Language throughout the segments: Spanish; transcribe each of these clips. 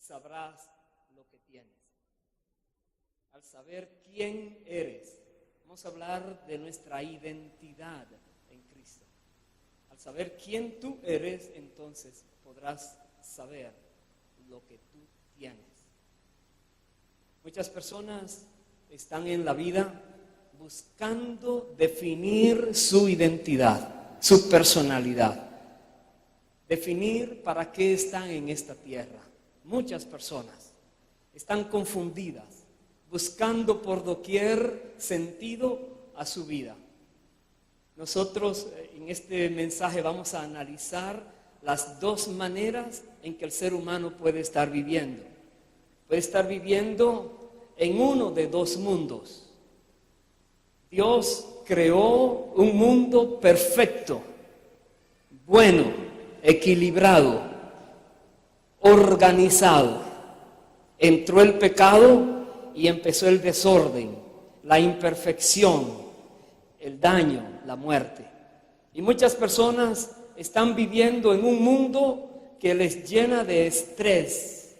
sabrás lo que tienes. Al saber quién eres, vamos a hablar de nuestra identidad en Cristo. Al saber quién tú eres, entonces podrás saber lo que tú tienes. Muchas personas están en la vida buscando definir su identidad, su personalidad, definir para qué están en esta tierra. Muchas personas están confundidas, buscando por doquier sentido a su vida. Nosotros en este mensaje vamos a analizar las dos maneras en que el ser humano puede estar viviendo. Puede estar viviendo en uno de dos mundos. Dios creó un mundo perfecto, bueno, equilibrado, organizado. Entró el pecado y empezó el desorden, la imperfección, el daño, la muerte. Y muchas personas están viviendo en un mundo que les llena de estrés,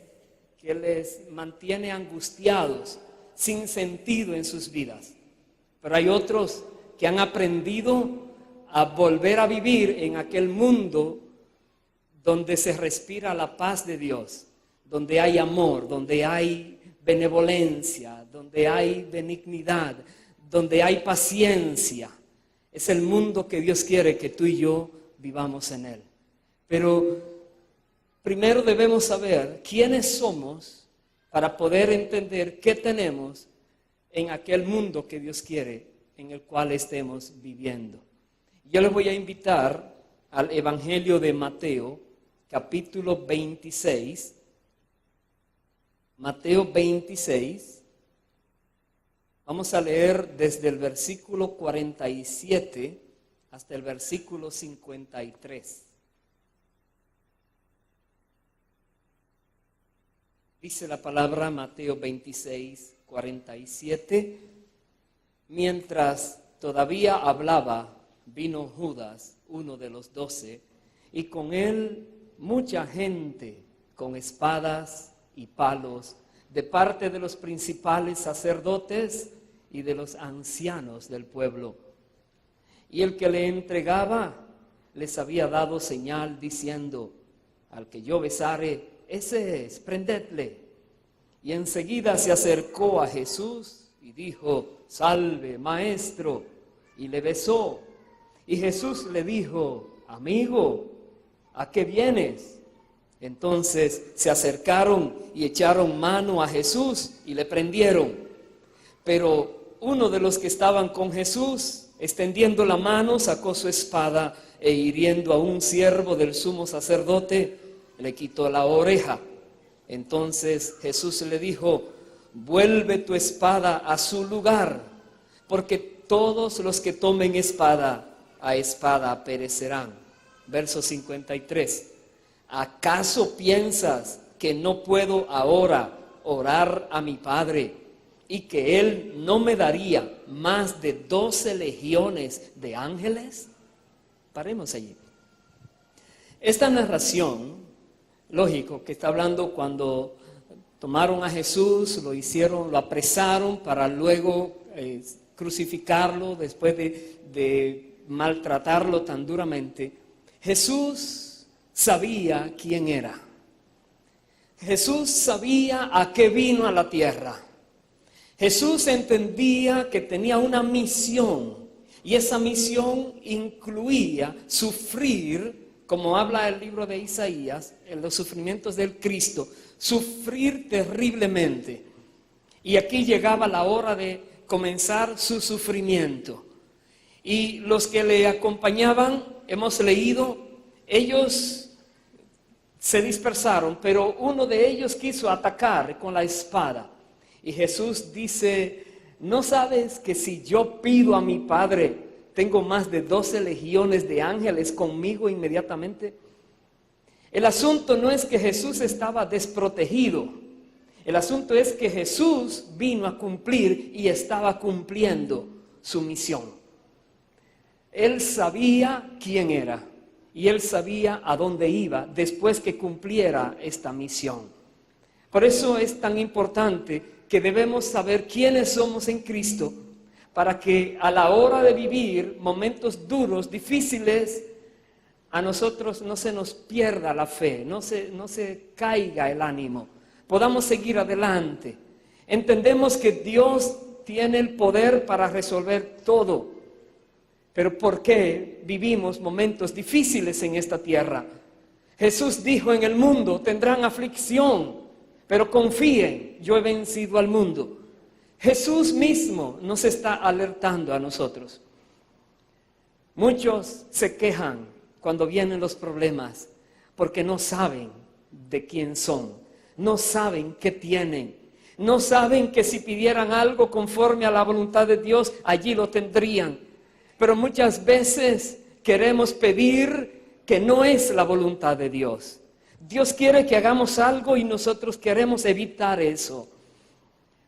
que les mantiene angustiados, sin sentido en sus vidas. Pero hay otros que han aprendido a volver a vivir en aquel mundo donde se respira la paz de Dios, donde hay amor, donde hay benevolencia, donde hay benignidad, donde hay paciencia. Es el mundo que Dios quiere que tú y yo vivamos en él. Pero primero debemos saber quiénes somos para poder entender qué tenemos en aquel mundo que Dios quiere, en el cual estemos viviendo. Yo les voy a invitar al Evangelio de Mateo, capítulo 26. Mateo 26. Vamos a leer desde el versículo 47 hasta el versículo 53. Dice la palabra, Mateo 26, 47. Mientras todavía hablaba, vino Judas, uno de los 12, y con él mucha gente con espadas y palos, de parte de los principales sacerdotes y de los ancianos del pueblo. Y el que le entregaba les había dado señal diciendo: al que yo besare, ese es, prendedle. Y enseguida se acercó a Jesús y dijo: salve, maestro, y le besó. Y Jesús le dijo: amigo, ¿a qué vienes? Entonces se acercaron y echaron mano a Jesús y le prendieron. Pero uno de los que estaban con Jesús, extendiendo la mano, sacó su espada e hiriendo a un siervo del sumo sacerdote, le quitó la oreja. Entonces Jesús le dijo: vuelve tu espada a su lugar, porque todos los que tomen espada, a espada perecerán. Verso 53. ¿Acaso piensas que no puedo ahora orar a mi Padre y que Él no me daría más de 12 legiones de ángeles? Paremos allí. Esta narración, lógico, que está hablando cuando tomaron a Jesús, lo apresaron para luego crucificarlo después de maltratarlo tan duramente. Jesús sabía quién era. Jesús sabía a qué vino a la tierra. Jesús entendía que tenía una misión, y esa misión incluía sufrir, como habla el libro de Isaías, en los sufrimientos del Cristo, sufrir terriblemente. Y aquí llegaba la hora de comenzar su sufrimiento. Y los que le acompañaban, hemos leído, ellos se dispersaron, pero uno de ellos quiso atacar con la espada. Y Jesús dice: ¿no sabes que si yo pido a mi Padre, tengo más de 12 legiones de ángeles conmigo inmediatamente? El asunto no es que Jesús estaba desprotegido. El asunto es que Jesús vino a cumplir y estaba cumpliendo su misión. Él sabía quién era. Y él sabía a dónde iba después que cumpliera esta misión. Por eso es tan importante que debemos saber quiénes somos en Cristo, para que a la hora de vivir momentos duros, difíciles, a nosotros no se nos pierda la fe, no se caiga el ánimo, podamos seguir adelante. Entendemos que Dios tiene el poder para resolver todo, pero ¿por qué vivimos momentos difíciles en esta tierra? Jesús dijo: en el mundo tendrán aflicción, pero confíen, yo he vencido al mundo. Jesús mismo nos está alertando a nosotros. Muchos se quejan cuando vienen los problemas porque no saben de quién son, no saben qué tienen, no saben que si pidieran algo conforme a la voluntad de Dios, allí lo tendrían. Pero muchas veces queremos pedir que no es la voluntad de Dios. Dios quiere que hagamos algo y nosotros queremos evitar eso.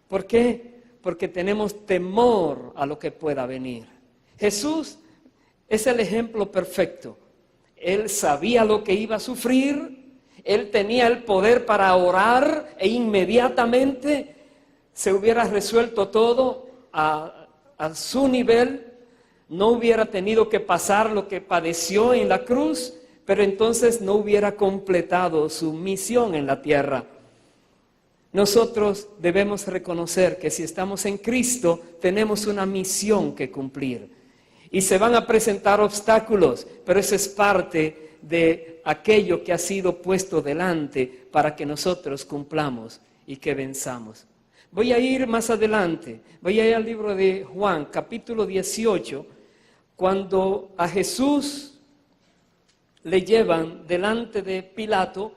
¿Por qué? Porque tenemos temor a lo que pueda venir. Jesús es el ejemplo perfecto. Él sabía lo que iba a sufrir, Él tenía el poder para orar e inmediatamente se hubiera resuelto todo a su nivel. No hubiera tenido que pasar lo que padeció en la cruz, pero entonces no hubiera completado su misión en la tierra. Nosotros debemos reconocer que si estamos en Cristo, tenemos una misión que cumplir. Y se van a presentar obstáculos, pero eso es parte de aquello que ha sido puesto delante para que nosotros cumplamos y que venzamos. Voy a ir más adelante, voy a ir al libro de Juan, capítulo 18, cuando a Jesús le llevan delante de Pilato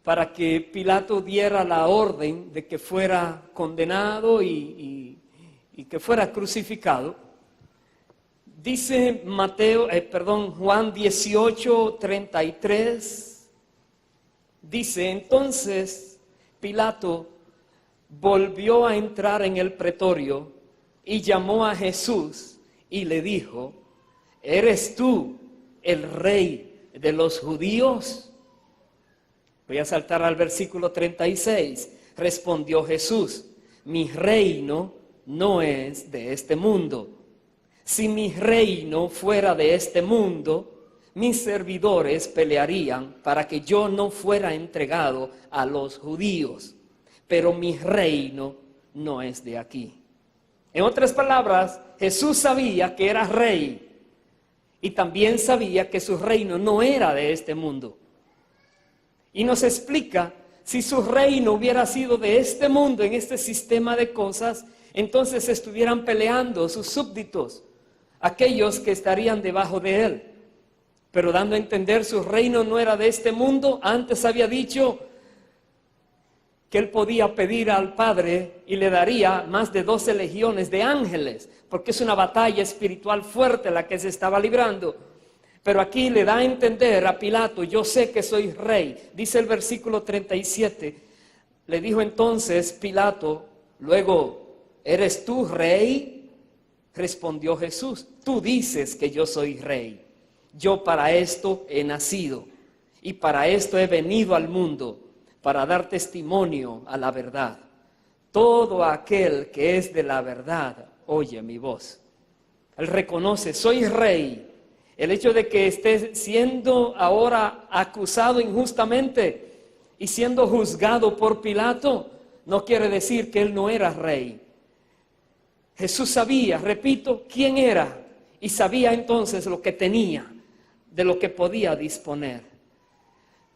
para que Pilato diera la orden de que fuera condenado y que fuera crucificado. Dice Juan 18:33, dice: entonces Pilato volvió a entrar en el pretorio y llamó a Jesús y le dijo: ¿eres tú el rey de los judíos? Voy a saltar al versículo 36. Respondió Jesús: mi reino no es de este mundo. Si mi reino fuera de este mundo, mis servidores pelearían para que yo no fuera entregado a los judíos. Pero mi reino no es de aquí. En otras palabras, Jesús sabía que era rey y también sabía que su reino no era de este mundo. Y nos explica, si su reino hubiera sido de este mundo, en este sistema de cosas, entonces estuvieran peleando sus súbditos, aquellos que estarían debajo de él. Pero dando a entender, su reino no era de este mundo. Antes había dicho que él podía pedir al Padre y le daría más de 12 legiones de ángeles, porque es una batalla espiritual fuerte la que se estaba librando. Pero aquí le da a entender a Pilato: yo sé que soy rey. Dice el versículo 37, le dijo entonces Pilato: luego, ¿eres tú rey? Respondió Jesús: tú dices que yo soy rey. Yo para esto he nacido y para esto he venido al mundo, para dar testimonio a la verdad. Todo aquel que es de la verdad oye mi voz. Él reconoce: soy rey. El hecho de que esté siendo ahora acusado injustamente y siendo juzgado por Pilato no quiere decir que él no era rey. Jesús sabía, repito, quién era y sabía entonces lo que tenía, de lo que podía disponer.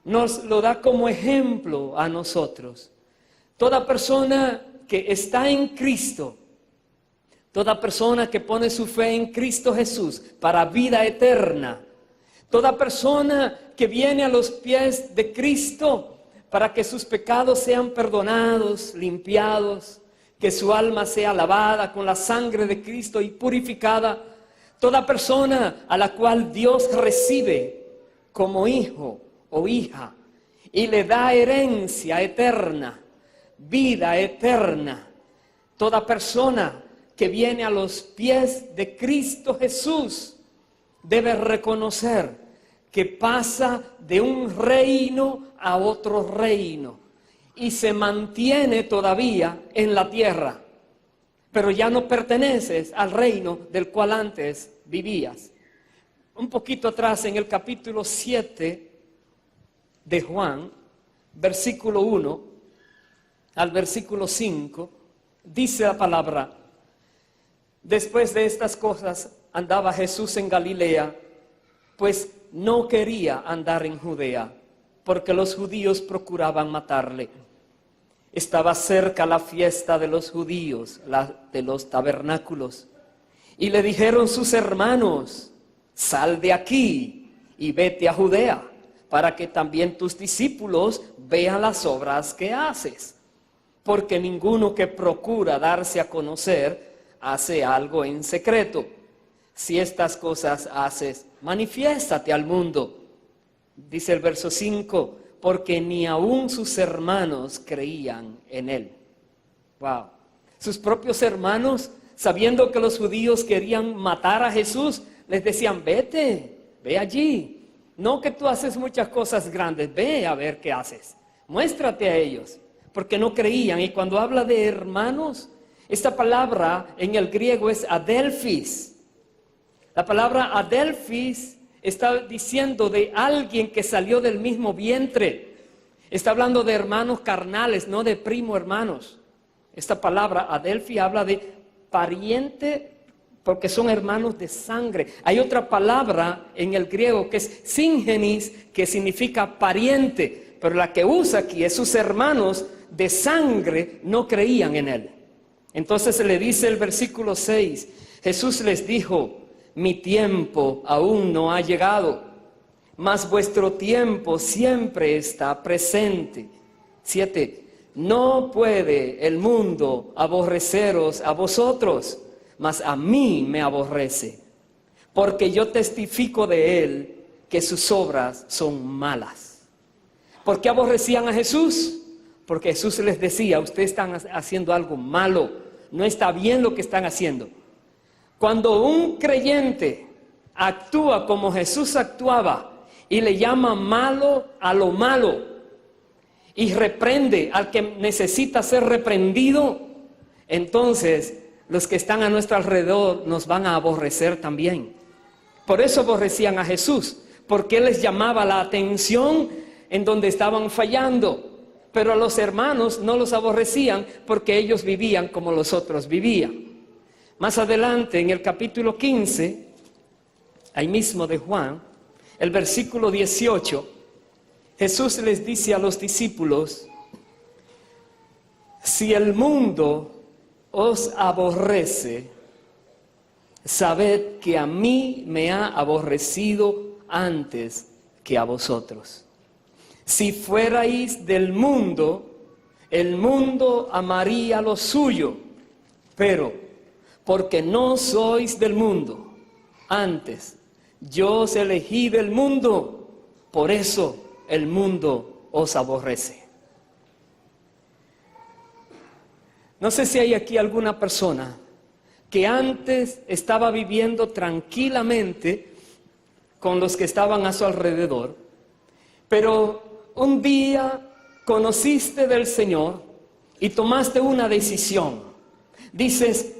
Nos lo da como ejemplo a nosotros. Toda persona que está en Cristo, toda persona que pone su fe en Cristo Jesús para vida eterna, toda persona que viene a los pies de Cristo para que sus pecados sean perdonados, limpiados, que su alma sea lavada con la sangre de Cristo y purificada, toda persona a la cual Dios recibe como hijo o hija y le da herencia eterna, vida eterna, toda persona que viene a los pies de Cristo Jesús debe reconocer que pasa de un reino a otro reino y se mantiene todavía en la tierra, pero ya no perteneces al reino del cual antes vivías. Un poquito atrás, en el capítulo 7 de Juan, versículo 1 al versículo 5, dice la palabra: después de estas cosas andaba Jesús en Galilea, pues no quería andar en Judea, porque los judíos procuraban matarle. Estaba cerca la fiesta de los judíos, la de los tabernáculos, y le dijeron sus hermanos: sal de aquí y vete a Judea, para que también tus discípulos vean las obras que haces. Porque ninguno que procura darse a conocer hace algo en secreto. Si estas cosas haces, manifiéstate al mundo. Dice el verso 5, porque ni aun sus hermanos creían en él. Wow. Sus propios hermanos, sabiendo que los judíos querían matar a Jesús, les decían: vete, ve allí. No que tú haces muchas cosas grandes, ve a ver qué haces. Muéstrate a ellos, porque no creían. Y cuando habla de hermanos, esta palabra en el griego es adelphis. La palabra adelphis está diciendo de alguien que salió del mismo vientre. Está hablando de hermanos carnales, no de primo hermanos. Esta palabra adelphis habla de pariente, porque son hermanos de sangre. Hay otra palabra en el griego que es síngenis, que significa pariente, pero la que usa aquí es sus hermanos de sangre no creían en él. Entonces se le dice el versículo 6, Jesús les dijo: mi tiempo aún no ha llegado, mas vuestro tiempo siempre está presente. 7. No puede el mundo aborreceros a vosotros, mas a mí me aborrece, porque yo testifico de él que sus obras son malas. ¿Por qué aborrecían a Jesús? Porque Jesús les decía: ustedes están haciendo algo malo, no está bien lo que están haciendo. Cuando un creyente actúa como Jesús actuaba y le llama malo a lo malo y reprende al que necesita ser reprendido, entonces los que están a nuestro alrededor nos van a aborrecer también. Por eso aborrecían a Jesús, porque Él les llamaba la atención en donde estaban fallando. Pero a los hermanos no los aborrecían porque ellos vivían como los otros vivían. Más adelante, en el capítulo 15, ahí mismo de Juan, el versículo 18, Jesús les dice a los discípulos: si el mundo os aborrece, sabed que a mí me ha aborrecido antes que a vosotros. Si fuerais del mundo, el mundo amaría lo suyo, pero porque no sois del mundo, antes yo os elegí del mundo, por eso el mundo os aborrece. No sé si hay aquí alguna persona que antes estaba viviendo tranquilamente con los que estaban a su alrededor, pero un día conociste del Señor y tomaste una decisión. Dices: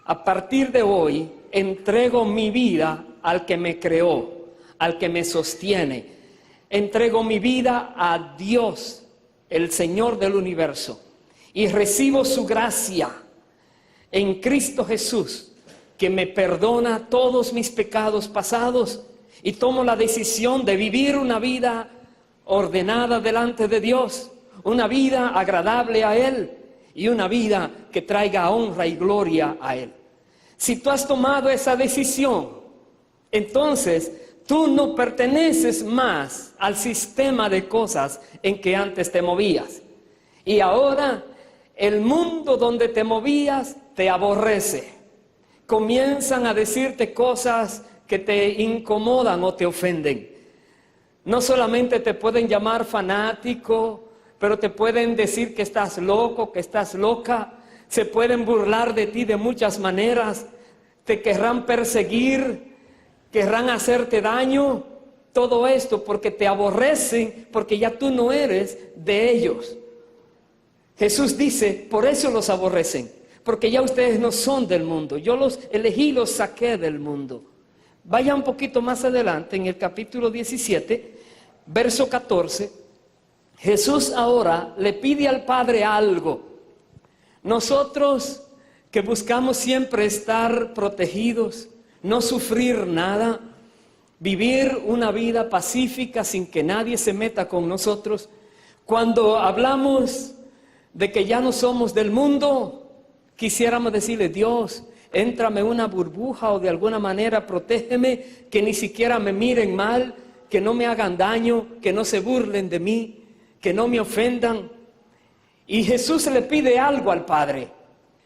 a partir de hoy entrego mi vida al que me creó, al que me sostiene. Entrego mi vida a Dios, el Señor del universo, y recibo su gracia en Cristo Jesús, que me perdona todos mis pecados pasados, y tomo la decisión de vivir una vida ordenada delante de Dios, una vida agradable a Él y una vida que traiga honra y gloria a Él. Si tú has tomado esa decisión, entonces tú no perteneces más al sistema de cosas en que antes te movías. Y ahora el mundo donde te movías te aborrece. Comienzan a decirte cosas que te incomodan o te ofenden. No solamente te pueden llamar fanático, pero te pueden decir que estás loco, que estás loca. Se pueden burlar de ti de muchas maneras. Te querrán perseguir, querrán hacerte daño. Todo esto porque te aborrecen, porque ya tú no eres de ellos. Jesús dice, por eso los aborrecen, porque ya ustedes no son del mundo. Yo los elegí, los saqué del mundo. Vaya un poquito más adelante, en el capítulo 17, verso 14, Jesús ahora le pide al Padre algo. Nosotros que buscamos siempre estar protegidos, no sufrir nada, vivir una vida pacífica sin que nadie se meta con nosotros, cuando hablamos de que ya no somos del mundo, quisiéramos decirle, Dios, éntrame en una burbuja o de alguna manera protégeme, que ni siquiera me miren mal, que no me hagan daño, que no se burlen de mí, que no me ofendan. Y Jesús le pide algo al Padre,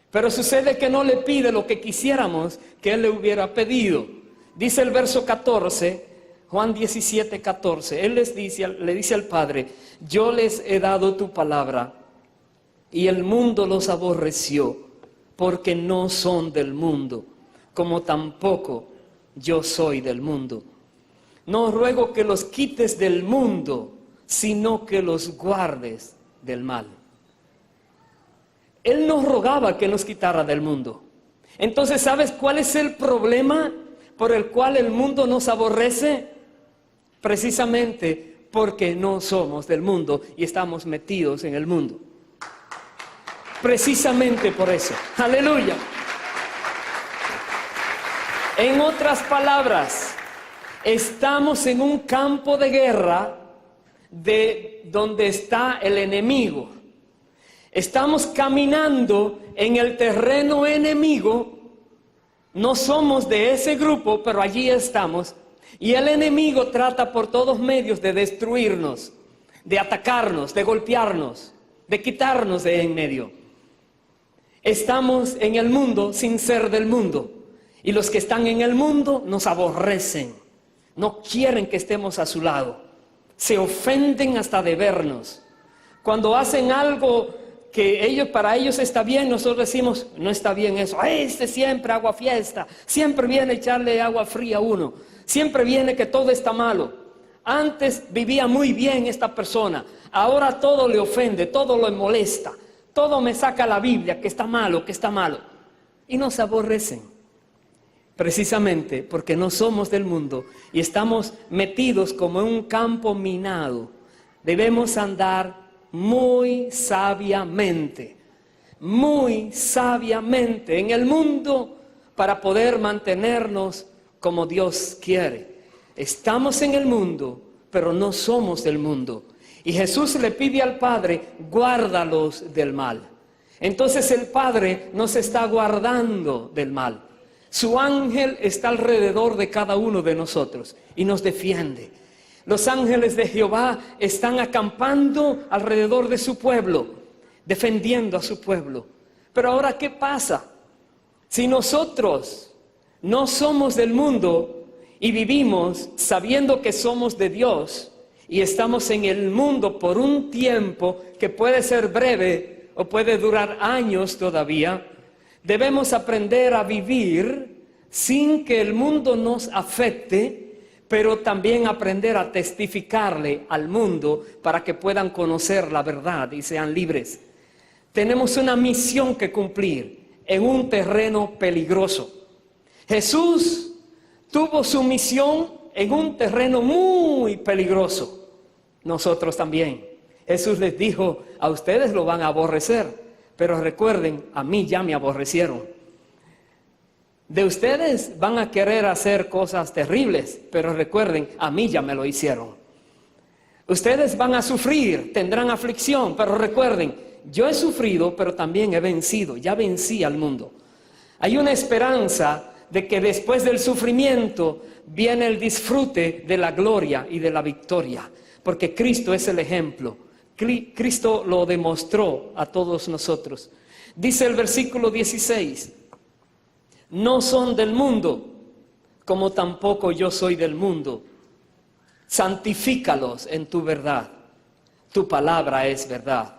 pero sucede que no le pide lo que quisiéramos que Él le hubiera pedido. Dice el verso 14, Juan 17, 14, Él le dice al Padre, yo les he dado tu palabra y el mundo los aborreció, porque no son del mundo, como tampoco yo soy del mundo. No ruego que los quites del mundo, sino que los guardes del mal. Él nos rogaba que nos quitara del mundo. Entonces, ¿sabes cuál es el problema por el cual el mundo nos aborrece? Precisamente porque no somos del mundo y estamos metidos en el mundo. Precisamente por eso. Aleluya. En otras palabras, estamos en un campo de guerra de donde está el enemigo. Estamos caminando en el terreno enemigo. No somos de ese grupo, pero allí estamos. Y el enemigo trata por todos medios de destruirnos, de atacarnos, de golpearnos, de quitarnos de en medio. Estamos en el mundo sin ser del mundo. Y los que están en el mundo nos aborrecen. No quieren que estemos a su lado. Se ofenden hasta de vernos. Cuando hacen algo que para ellos está bien, nosotros decimos, no está bien eso. Este siempre agua fiesta. Siempre viene a echarle agua fría a uno. Siempre viene que todo está malo. Antes vivía muy bien esta persona. Ahora todo le ofende, todo le molesta. Todo me saca la Biblia, que está malo, que está malo. Y nos aborrecen. Precisamente porque no somos del mundo y estamos metidos como en un campo minado. Debemos andar muy sabiamente en el mundo para poder mantenernos como Dios quiere. Estamos en el mundo, pero no somos del mundo. Y Jesús le pide al Padre, guárdalos del mal. Entonces el Padre nos está guardando del mal. Su ángel está alrededor de cada uno de nosotros y nos defiende. Los ángeles de Jehová están acampando alrededor de su pueblo, defendiendo a su pueblo. Pero ahora, ¿qué pasa? Si nosotros no somos del mundo y vivimos sabiendo que somos de Dios y estamos en el mundo por un tiempo que puede ser breve o puede durar años todavía, debemos aprender a vivir sin que el mundo nos afecte, pero también aprender a testificarle al mundo para que puedan conocer la verdad y sean libres. Tenemos una misión que cumplir en un terreno peligroso. Jesús tuvo su misión en un terreno muy peligroso. Nosotros también. Jesús les dijo, a ustedes lo van a aborrecer, pero recuerden, a mí ya me aborrecieron. De ustedes van a querer hacer cosas terribles, pero recuerden, a mí ya me lo hicieron. Ustedes van a sufrir, tendrán aflicción, pero recuerden, yo he sufrido, pero también he vencido, ya vencí al mundo. Hay una esperanza de que después del sufrimiento viene el disfrute de la gloria y de la victoria, porque Cristo es el ejemplo. Cristo lo demostró a todos nosotros. Dice el versículo 16, no son del mundo, como tampoco yo soy del mundo. Santifícalos en tu verdad. Tu palabra es verdad.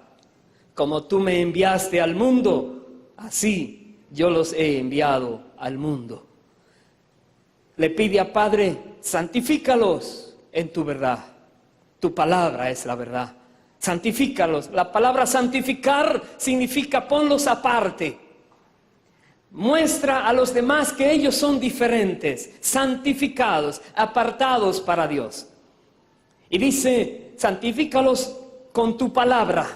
Como tú me enviaste al mundo, así yo los he enviado al mundo. Le pide a Padre, santifícalos en tu verdad. Tu palabra es la verdad. Santifícalos. La palabra santificar significa ponlos aparte. Muestra a los demás que ellos son diferentes, santificados, apartados para Dios. Y dice, santifícalos con tu palabra,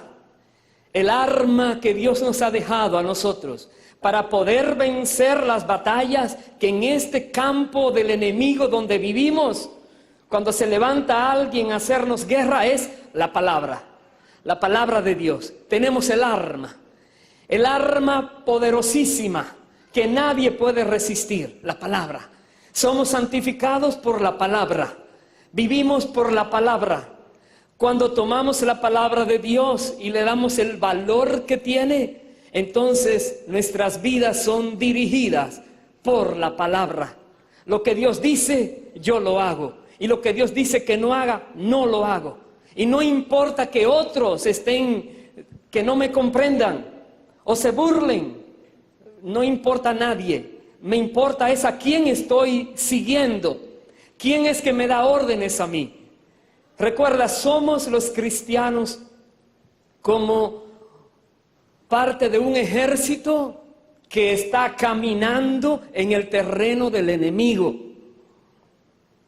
el arma que Dios nos ha dejado a nosotros para poder vencer las batallas que en este campo del enemigo donde vivimos, cuando se levanta alguien a hacernos guerra, es la palabra de Dios. Tenemos el arma poderosísima que nadie puede resistir, la palabra. Somos santificados por la palabra, vivimos por la palabra. Cuando tomamos la palabra de Dios y le damos el valor que tiene, entonces nuestras vidas son dirigidas por la palabra. Lo que Dios dice, yo lo hago. Y lo que Dios dice que no haga, no lo hago. Y no importa que otros que no me comprendan o se burlen. No importa a nadie. Me importa es a quién estoy siguiendo. ¿Quién es que me da órdenes a mí? Recuerda, somos los cristianos como parte de un ejército que está caminando en el terreno del enemigo.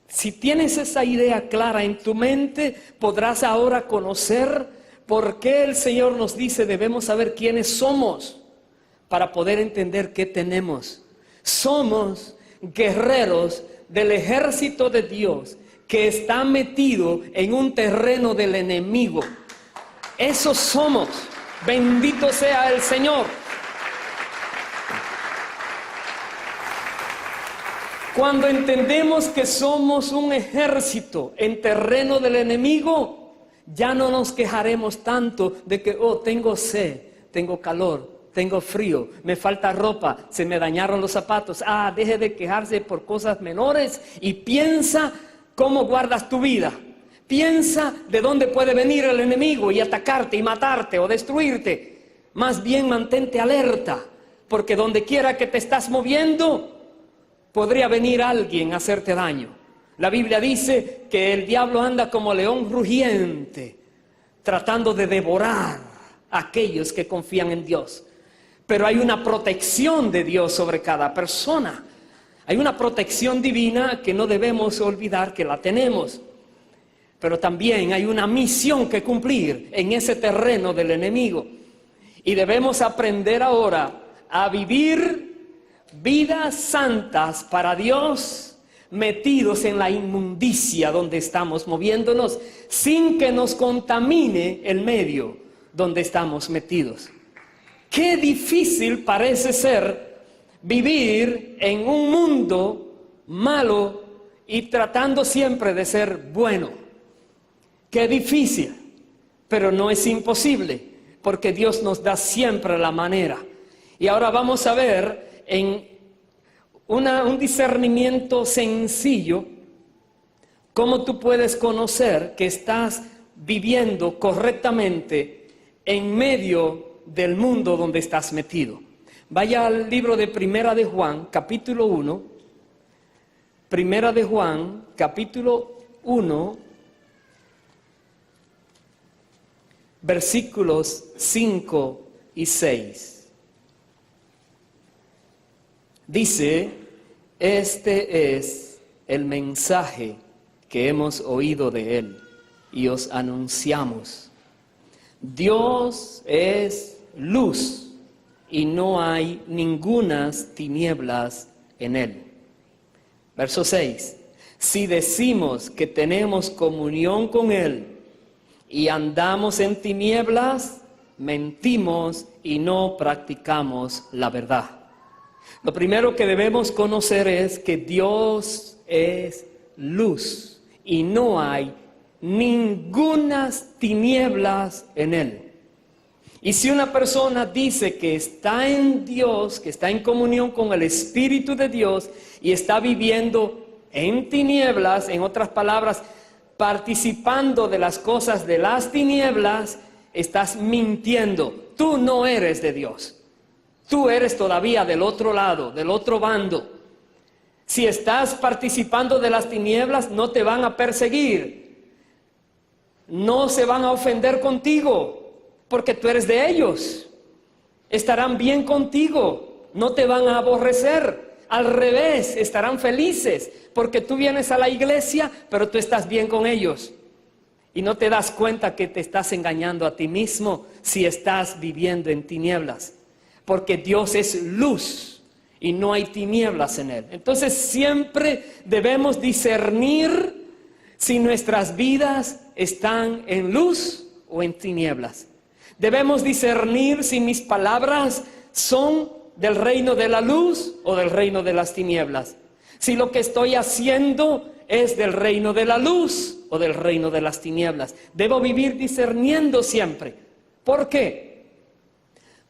Si tienes esa idea clara en tu mente, podrás ahora conocer por qué el Señor nos dice debemos saber quiénes somos para poder entender qué tenemos. Somos guerreros del ejército de Dios que está metido en un terreno del enemigo. Esos somos. Bendito sea el Señor. Cuando entendemos que somos un ejército en terreno del enemigo, ya no nos quejaremos tanto de que, tengo sed, tengo calor, tengo frío, me falta ropa, se me dañaron los zapatos. Deje de quejarse por cosas menores y piensa cómo guardas tu vida. Piensa de dónde puede venir el enemigo y atacarte y matarte o destruirte. Más bien mantente alerta, porque donde quiera que te estás moviendo, podría venir alguien a hacerte daño. La Biblia dice que el diablo anda como león rugiente, tratando de devorar a aquellos que confían en Dios. Pero hay una protección de Dios sobre cada persona. Hay una protección divina que no debemos olvidar que la tenemos. Pero también hay una misión que cumplir en ese terreno del enemigo. Y debemos aprender ahora a vivir vidas santas para Dios, metidos en la inmundicia donde estamos moviéndonos, sin que nos contamine el medio donde estamos metidos. Qué difícil parece ser vivir en un mundo malo y tratando siempre de ser bueno. Qué difícil, pero no es imposible, porque Dios nos da siempre la manera. Y ahora vamos a ver en un discernimiento sencillo cómo tú puedes conocer que estás viviendo correctamente en medio del mundo donde estás metido. Vaya al libro de Primera de Juan, capítulo 1. Primera de Juan, capítulo 1, versículos 5 y 6. Dice, este es el mensaje que hemos oído de Él y os anunciamos. Dios es luz y no hay ningunas tinieblas en Él. Verso 6. Si decimos que tenemos comunión con Él y andamos en tinieblas, mentimos y no practicamos la verdad. Lo primero que debemos conocer es que Dios es luz y no hay ningunas tinieblas en Él. Y si una persona dice que está en Dios, que está en comunión con el Espíritu de Dios y está viviendo en tinieblas, en otras palabras, participando de las cosas de las tinieblas, estás mintiendo. Tú no eres de Dios. Tú eres todavía del otro lado, del otro bando. Si estás participando de las tinieblas, no te van a perseguir no se van a ofender contigo, porque tú eres de ellos. Estarán bien contigo, no te van a aborrecer. Al revés, estarán felices, porque tú vienes a la iglesia, pero tú estás bien con ellos. Y no te das cuenta que te estás engañando a ti mismo si estás viviendo en tinieblas. Porque Dios es luz y no hay tinieblas en Él. Entonces siempre debemos discernir si nuestras vidas están en luz o en tinieblas. Debemos discernir si mis palabras son del reino de la luz o del reino de las tinieblas. Si lo que estoy haciendo es del reino de la luz o del reino de las tinieblas. Debo vivir discerniendo siempre. ¿Por qué?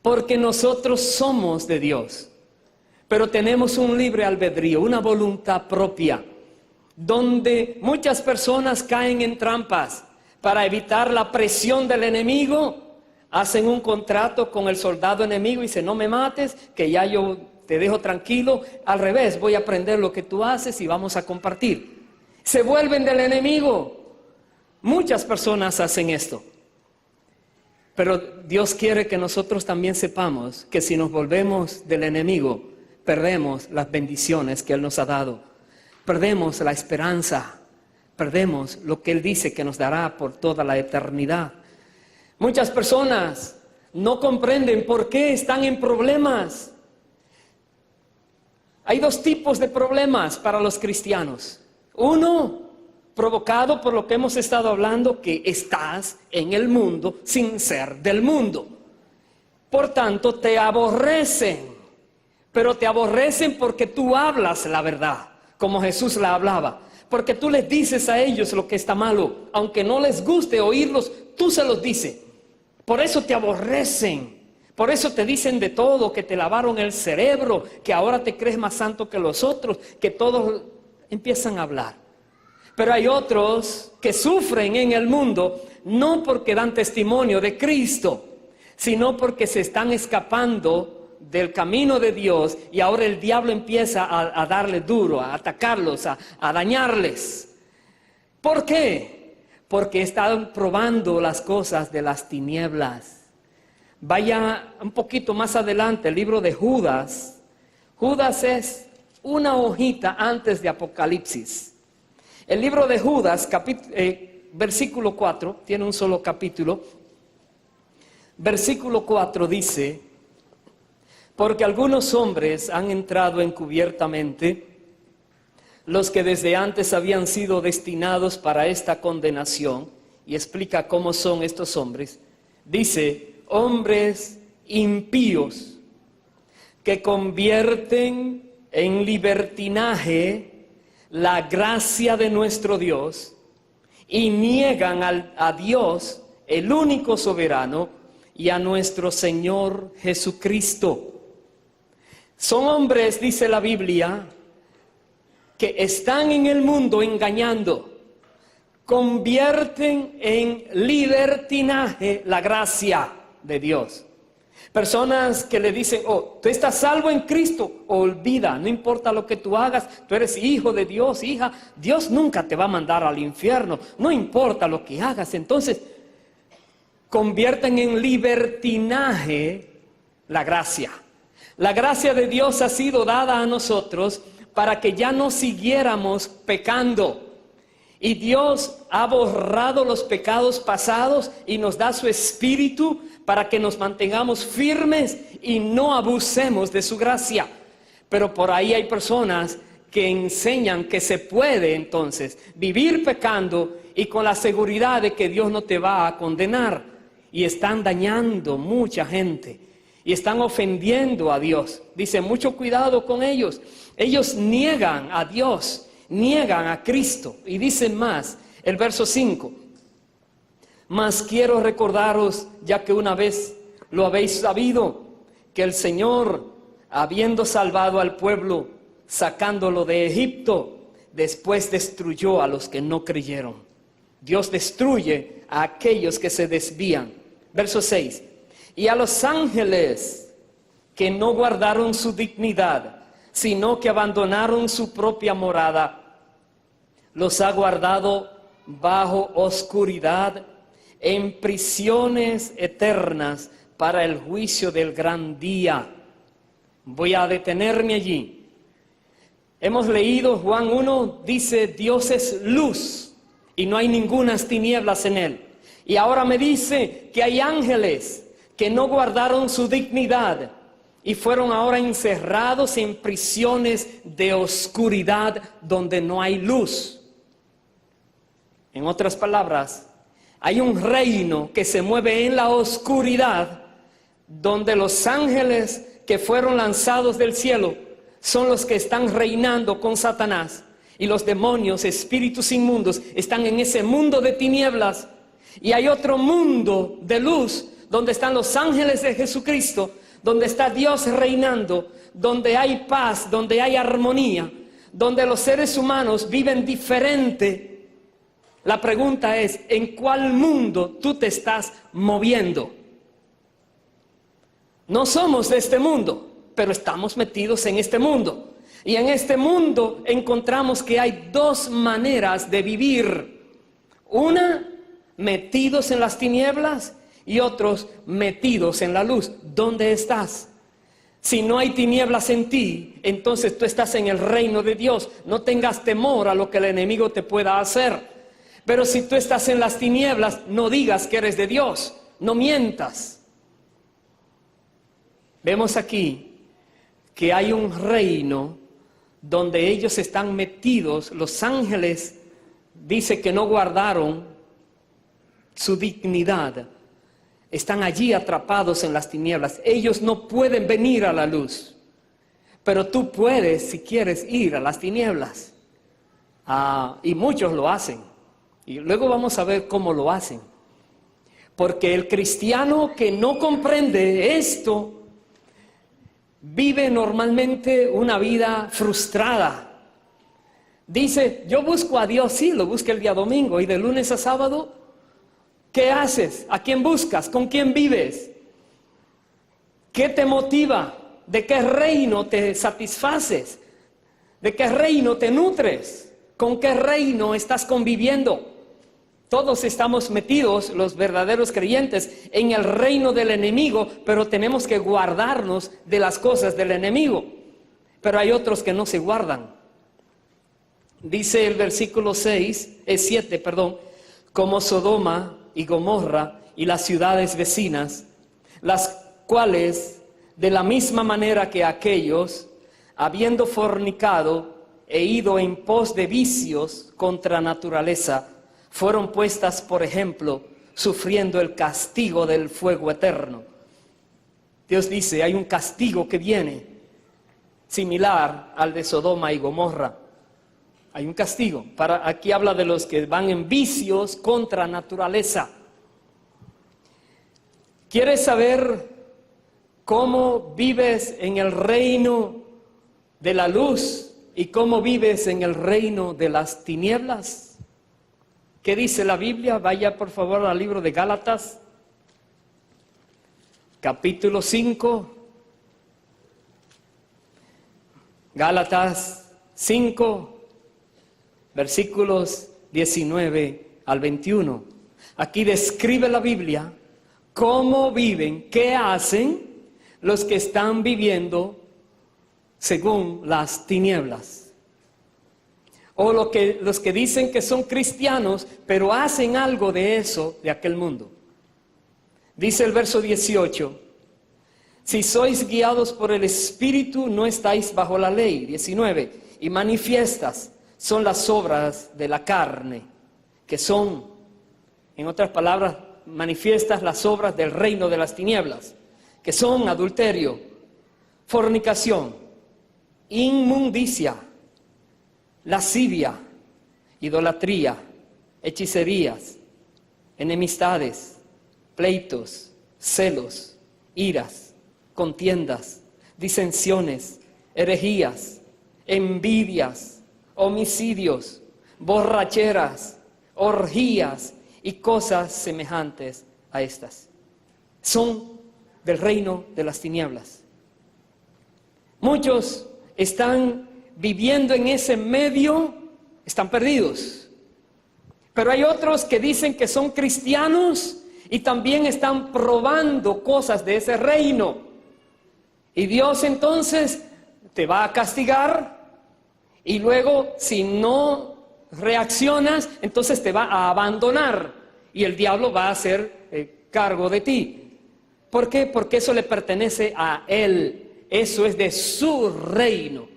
Porque nosotros somos de Dios, pero tenemos un libre albedrío, una voluntad propia, donde muchas personas caen en trampas para evitar la presión del enemigo. Hacen un contrato con el soldado enemigo y dicen: no me mates, que ya yo te dejo tranquilo. Al revés, voy a aprender lo que tú haces y vamos a compartir. Se vuelven del enemigo. Muchas personas hacen esto. Pero Dios quiere que nosotros también sepamos que si nos volvemos del enemigo, perdemos las bendiciones que Él nos ha dado. Perdemos la esperanza. Perdemos lo que Él dice que nos dará por toda la eternidad. Muchas personas no comprenden por qué están en problemas. Hay dos tipos de problemas para los cristianos. Uno, provocado por lo que hemos estado hablando, que estás en el mundo sin ser del mundo. Por tanto, te aborrecen. Pero te aborrecen porque tú hablas la verdad, como Jesús la hablaba. Porque tú les dices a ellos lo que está malo. Aunque no les guste oírlos, tú se los dices. Por eso te aborrecen, por eso te dicen de todo, que te lavaron el cerebro, que ahora te crees más santo que los otros, que todos empiezan a hablar. Pero hay otros que sufren en el mundo, no porque dan testimonio de Cristo, sino porque se están escapando del camino de Dios y ahora el diablo empieza a darle duro, a atacarlos, a dañarles. ¿Por qué? Porque están probando las cosas de las tinieblas. Vaya un poquito más adelante, el libro de Judas. Judas es una hojita antes de Apocalipsis. El libro de Judas, versículo 4, tiene un solo capítulo. Versículo 4 dice: porque algunos hombres han entrado encubiertamente, los que desde antes habían sido destinados para esta condenación, y explica cómo son estos hombres. Dice: hombres impíos que convierten en libertinaje la gracia de nuestro Dios y niegan a Dios, el único soberano, y a nuestro Señor Jesucristo. Son hombres, dice la Biblia, que están en el mundo engañando, convierten en libertinaje la gracia de Dios. Personas que le dicen: oh, tú estás salvo en Cristo, olvida, no importa lo que tú hagas, tú eres hijo de Dios, hija, Dios nunca te va a mandar al infierno, no importa lo que hagas. Entonces, convierten en libertinaje la gracia. La gracia de Dios ha sido dada a nosotros para que ya no siguiéramos pecando. Y Dios ha borrado los pecados pasados y nos da su Espíritu para que nos mantengamos firmes y no abusemos de su gracia. Pero por ahí hay personas que enseñan que se puede entonces vivir pecando y con la seguridad de que Dios no te va a condenar. Y están dañando mucha gente y están ofendiendo a Dios. Dice: mucho cuidado con ellos. Ellos niegan a Dios, niegan a Cristo. Y dicen más, el verso 5: mas quiero recordaros, ya que una vez lo habéis sabido, que el Señor, habiendo salvado al pueblo, sacándolo de Egipto, después destruyó a los que no creyeron. Dios destruye a aquellos que se desvían. Verso 6: y a los ángeles que no guardaron su dignidad, sino que abandonaron su propia morada, los ha guardado bajo oscuridad, en prisiones eternas para el juicio del gran día. Voy a detenerme allí. Hemos leído Juan 1, dice Dios es luz y no hay ningunas tinieblas en él. Y ahora me dice que hay ángeles que no guardaron su dignidad y fueron ahora encerrados en prisiones de oscuridad donde no hay luz. En otras palabras, hay un reino que se mueve en la oscuridad donde los ángeles que fueron lanzados del cielo son los que están reinando con Satanás y los demonios, espíritus inmundos, están en ese mundo de tinieblas. Y hay otro mundo de luz donde están los ángeles de Jesucristo, donde está Dios reinando, donde hay paz, donde hay armonía, donde los seres humanos viven diferente. La pregunta es, ¿en cuál mundo tú te estás moviendo? No somos de este mundo, pero estamos metidos en este mundo. Y en este mundo encontramos que hay dos maneras de vivir. Una, metidos en las tinieblas, y otros metidos en la luz. ¿Dónde estás? Si no hay tinieblas en ti, entonces tú estás en el reino de Dios. No tengas temor a lo que el enemigo te pueda hacer. Pero si tú estás en las tinieblas, no digas que eres de Dios. No mientas. Vemos aquí que hay un reino donde ellos están metidos. Los ángeles dice que no guardaron su dignidad. Están allí atrapados en las tinieblas. Ellos no pueden venir a la luz. Pero tú puedes, si quieres, ir a las tinieblas. Y muchos lo hacen. Y luego vamos a ver cómo lo hacen. Porque el cristiano que no comprende esto vive normalmente una vida frustrada. Dice, yo busco a Dios, sí, lo busco el día domingo y de lunes a sábado. ¿Qué haces? ¿A quién buscas? ¿Con quién vives? ¿Qué te motiva? ¿De qué reino te satisfaces? ¿De qué reino te nutres? ¿Con qué reino estás conviviendo? Todos estamos metidos, los verdaderos creyentes, en el reino del enemigo, pero tenemos que guardarnos de las cosas del enemigo. Pero hay otros que no se guardan. Dice el versículo 7, como Sodoma y Gomorra y las ciudades vecinas, las cuales de la misma manera que aquellos, habiendo fornicado e ido en pos de vicios contra naturaleza, fueron puestas por ejemplo, sufriendo el castigo del fuego eterno. Dios dice, hay un castigo que viene, similar al de Sodoma y Gomorra. Hay un castigo. Aquí habla de los que van en vicios contra naturaleza. ¿Quieres saber cómo vives en el reino de la luz y cómo vives en el reino de las tinieblas? ¿Qué dice la Biblia? Vaya por favor al libro de Gálatas, capítulo 5. Gálatas 5. Versículos 19 al 21. Aquí describe la Biblia cómo viven, qué hacen los que están viviendo según las tinieblas. O los que dicen que son cristianos, pero hacen algo de eso, de aquel mundo. Dice el verso 18, si sois guiados por el Espíritu, no estáis bajo la ley. 19, y manifiestas son las obras de la carne, que son, en otras palabras, manifiestas las obras del reino de las tinieblas, que son adulterio, fornicación, inmundicia, lascivia, idolatría, hechicerías, enemistades, pleitos, celos, iras, contiendas, disensiones, herejías, envidias, homicidios, borracheras, orgías y cosas semejantes a estas. Son del reino de las tinieblas. Muchos están viviendo en ese medio, están perdidos. Pero hay otros que dicen que son cristianos y también están probando cosas de ese reino. Y Dios entonces te va a castigar y luego si no reaccionas, entonces te va a abandonar y el diablo va a hacer cargo de ti. ¿Por qué? Porque eso le pertenece a él, eso es de su reino.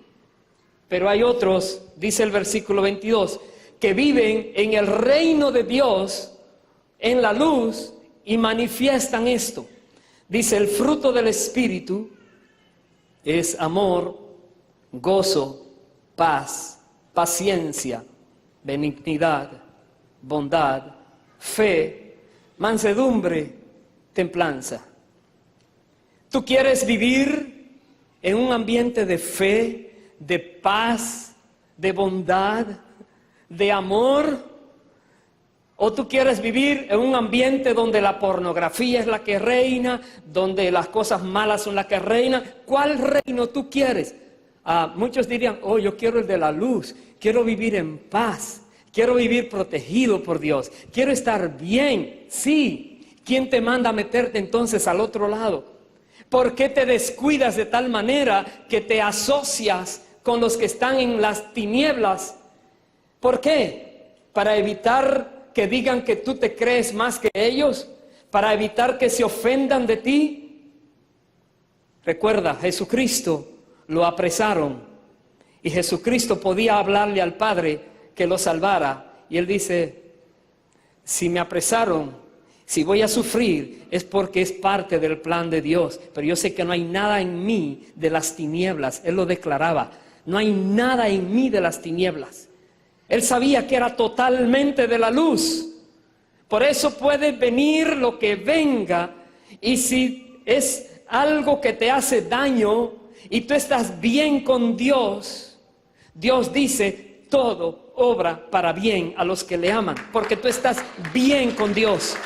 Pero hay otros, dice el versículo 22, que viven en el reino de Dios, en la luz, y manifiestan esto. Dice, el fruto del Espíritu es amor, gozo, paz, paciencia, benignidad, bondad, fe, mansedumbre, templanza. ¿Tú quieres vivir en un ambiente de fe, de paz, de bondad, de amor? ¿O tú quieres vivir en un ambiente donde la pornografía es la que reina, donde las cosas malas son las que reinan? ¿Cuál reino tú quieres? Muchos dirían, oh, yo quiero el de la luz, quiero vivir en paz, quiero vivir protegido por Dios, quiero estar bien. Sí, ¿quién te manda a meterte entonces al otro lado? ¿Por qué te descuidas de tal manera que te asocias con los que están en las tinieblas? ¿Por qué? Para evitar que digan que tú te crees más que ellos, para evitar que se ofendan de ti. Recuerda, Jesucristo lo apresaron y Jesucristo podía hablarle al Padre que lo salvara. Y él dice, si me apresaron, si voy a sufrir, es porque es parte del plan de Dios. Pero yo sé que no hay nada en mí de las tinieblas. Él lo declaraba, no hay nada en mí de las tinieblas. Él sabía que era totalmente de la luz. Por eso puede venir lo que venga. Y si es algo que te hace daño y tú estás bien con Dios, Dios dice, todo obra para bien a los que le aman. Porque tú estás bien con Dios.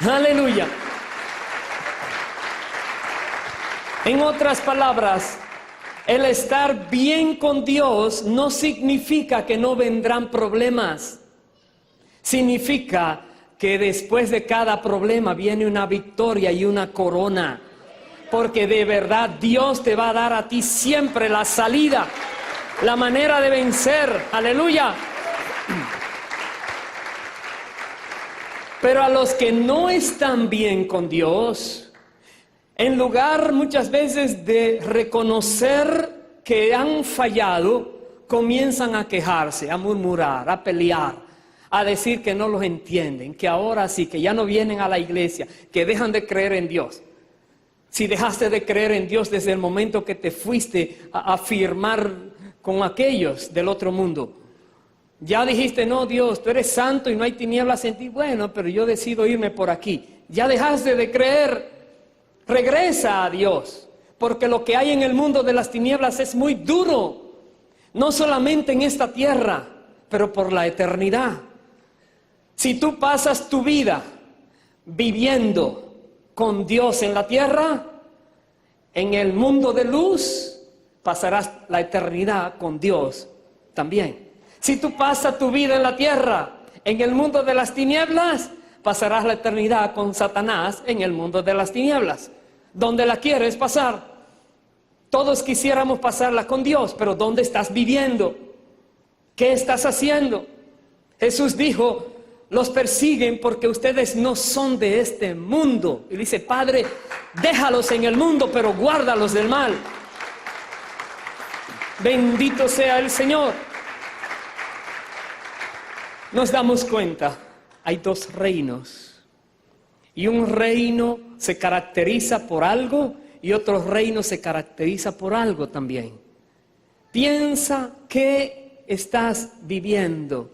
Aleluya. En otras palabras, el estar bien con Dios no significa que no vendrán problemas. Significa que después de cada problema viene una victoria y una corona. Porque de verdad Dios te va a dar a ti siempre la salida, la manera de vencer. Aleluya. Pero a los que no están bien con Dios, en lugar muchas veces de reconocer que han fallado, comienzan a quejarse, a murmurar, a pelear, a decir que no los entienden, que ahora sí, que ya no vienen a la iglesia, que dejan de creer en Dios. Si dejaste de creer en Dios desde el momento que te fuiste a firmar con aquellos del otro mundo, ya dijiste, no, Dios, tú eres santo y no hay tinieblas en ti. Bueno, pero yo decido irme por aquí. Ya dejaste de creer. Regresa a Dios, porque lo que hay en el mundo de las tinieblas es muy duro, no solamente en esta tierra, pero por la eternidad. Si tú pasas tu vida viviendo con Dios en la tierra, en el mundo de luz, pasarás la eternidad con Dios también. Si tú pasas tu vida en la tierra, en el mundo de las tinieblas, pasarás la eternidad con Satanás en el mundo de las tinieblas. ¿Dónde la quieres pasar? Todos quisiéramos pasarla con Dios, pero ¿dónde estás viviendo? ¿Qué estás haciendo? Jesús dijo, los persiguen porque ustedes no son de este mundo. Y dice, Padre, déjalos en el mundo, pero guárdalos del mal. Bendito sea el Señor. Nos damos cuenta, hay dos reinos. Y un reino se caracteriza por algo y otro reino se caracteriza por algo también. Piensa qué estás viviendo,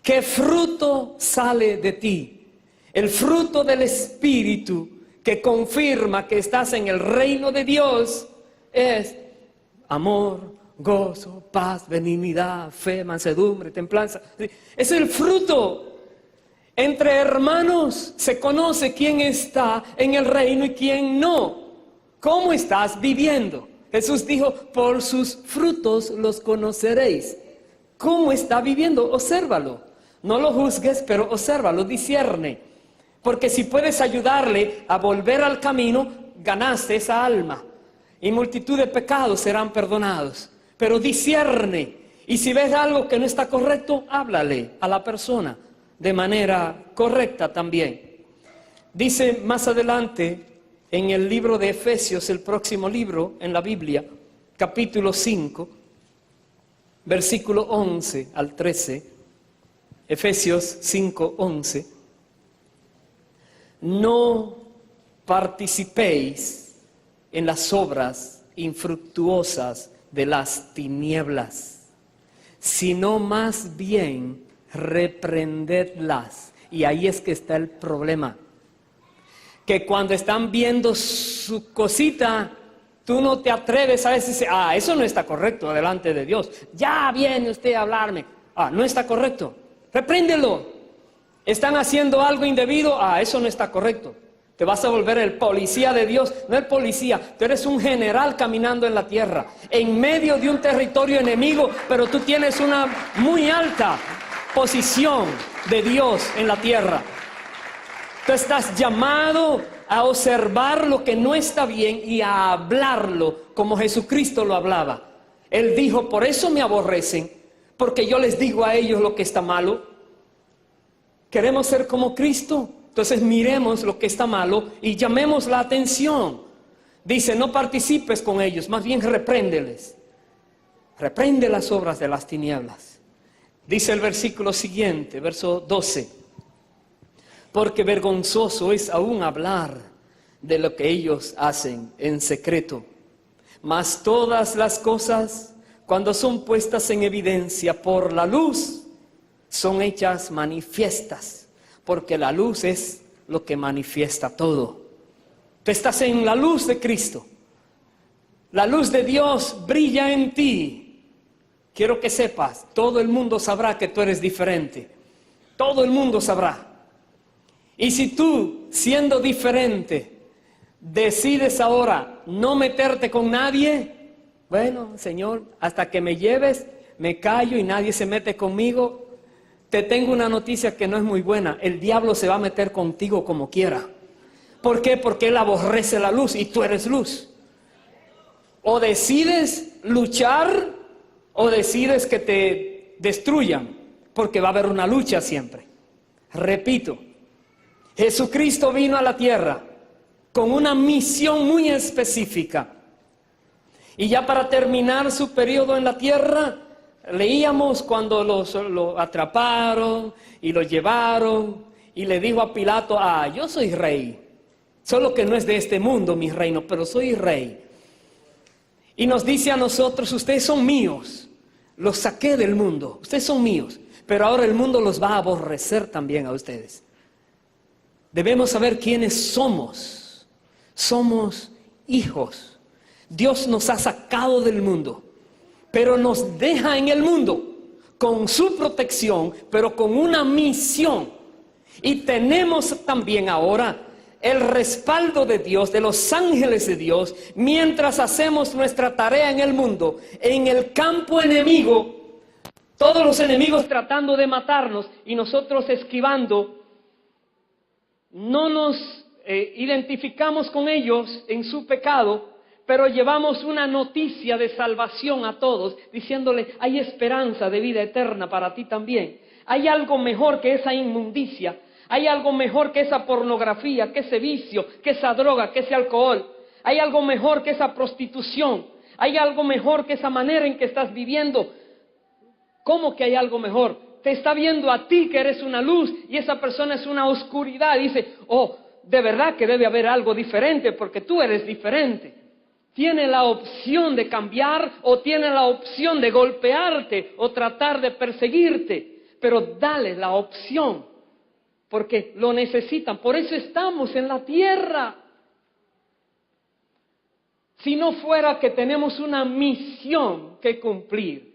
qué fruto sale de ti. El fruto del Espíritu que confirma que estás en el reino de Dios es amor, gozo, paz, benignidad, fe, mansedumbre, templanza. Es el fruto. Entre hermanos se conoce quién está en el reino y quién no. ¿Cómo estás viviendo? Jesús dijo, por sus frutos los conoceréis. ¿Cómo está viviendo? Obsérvalo. No lo juzgues, pero obsérvalo, discierne. Porque si puedes ayudarle a volver al camino, ganaste esa alma. Y multitud de pecados serán perdonados. Pero discierne. Y si ves algo que no está correcto, háblale a la persona de manera correcta también. Dice más adelante en el libro de Efesios, el próximo libro en la Biblia, capítulo 5, versículo 11 al 13, Efesios 5, 11. No participéis en las obras infructuosas de las tinieblas, sino más bien reprendedlas. Y ahí es que está el problema. Que cuando están viendo su cosita, tú no te atreves a decir, eso no está correcto delante de Dios. Ya viene usted a hablarme. No está correcto. Repréndelo. Están haciendo algo indebido. Eso no está correcto. Te vas a volver el policía de Dios. No el policía, tú eres un general caminando en la tierra, en medio de un territorio enemigo, pero tú tienes una muy alta posición de Dios en la tierra. Tú estás llamado a observar lo que no está bien y a hablarlo como Jesucristo lo hablaba. Él dijo, por eso me aborrecen, porque yo les digo a ellos lo que está malo. ¿Queremos ser como Cristo? Entonces miremos lo que está malo y llamemos la atención. Dice, no participes con ellos, más bien repréndeles. Reprende las obras de las tinieblas. Dice el versículo siguiente, verso 12. Porque vergonzoso es aún hablar de lo que ellos hacen en secreto. Mas todas las cosas, cuando son puestas en evidencia por la luz, son hechas manifiestas. Porque la luz es lo que manifiesta todo. Tú estás en la luz de Cristo. La luz de Dios brilla en ti. Quiero que sepas, todo el mundo sabrá que tú eres diferente. Todo el mundo sabrá. Y si tú, siendo diferente, decides ahora no meterte con nadie, bueno, Señor, hasta que me lleves, me callo y nadie se mete conmigo. Te tengo una noticia que no es muy buena. El diablo se va a meter contigo como quiera. ¿Por qué? Porque él aborrece la luz y tú eres luz. O decides luchar o decides que te destruyan, porque va a haber una lucha siempre. Repito, Jesucristo vino a la tierra con una misión muy específica. Y ya para terminar su periodo en la tierra, leíamos cuando lo atraparon y lo llevaron y le dijo a Pilato, yo soy rey, solo que no es de este mundo mi reino, pero soy rey. Y nos dice a nosotros, ustedes son míos, los saqué del mundo, ustedes son míos, pero ahora el mundo los va a aborrecer también a ustedes. Debemos saber quiénes somos. Somos hijos. Dios nos ha sacado del mundo, pero nos deja en el mundo con su protección, pero con una misión. Y tenemos también ahora el respaldo de Dios, de los ángeles de Dios, mientras hacemos nuestra tarea en el mundo, en el campo enemigo, todos los enemigos tratando de matarnos y nosotros esquivando. No nos identificamos con ellos en su pecado, pero llevamos una noticia de salvación a todos, diciéndole, hay esperanza de vida eterna para ti también. Hay algo mejor que esa inmundicia, hay algo mejor que esa pornografía, que ese vicio, que esa droga, que ese alcohol. Hay algo mejor que esa prostitución, hay algo mejor que esa manera en que estás viviendo. ¿Cómo que hay algo mejor? Te está viendo a ti que eres una luz y esa persona es una oscuridad. Dice, de verdad que debe haber algo diferente porque tú eres diferente. Tiene la opción de cambiar o tiene la opción de golpearte o tratar de perseguirte. Pero dale la opción porque lo necesitan. Por eso estamos en la tierra. Si no fuera que tenemos una misión que cumplir.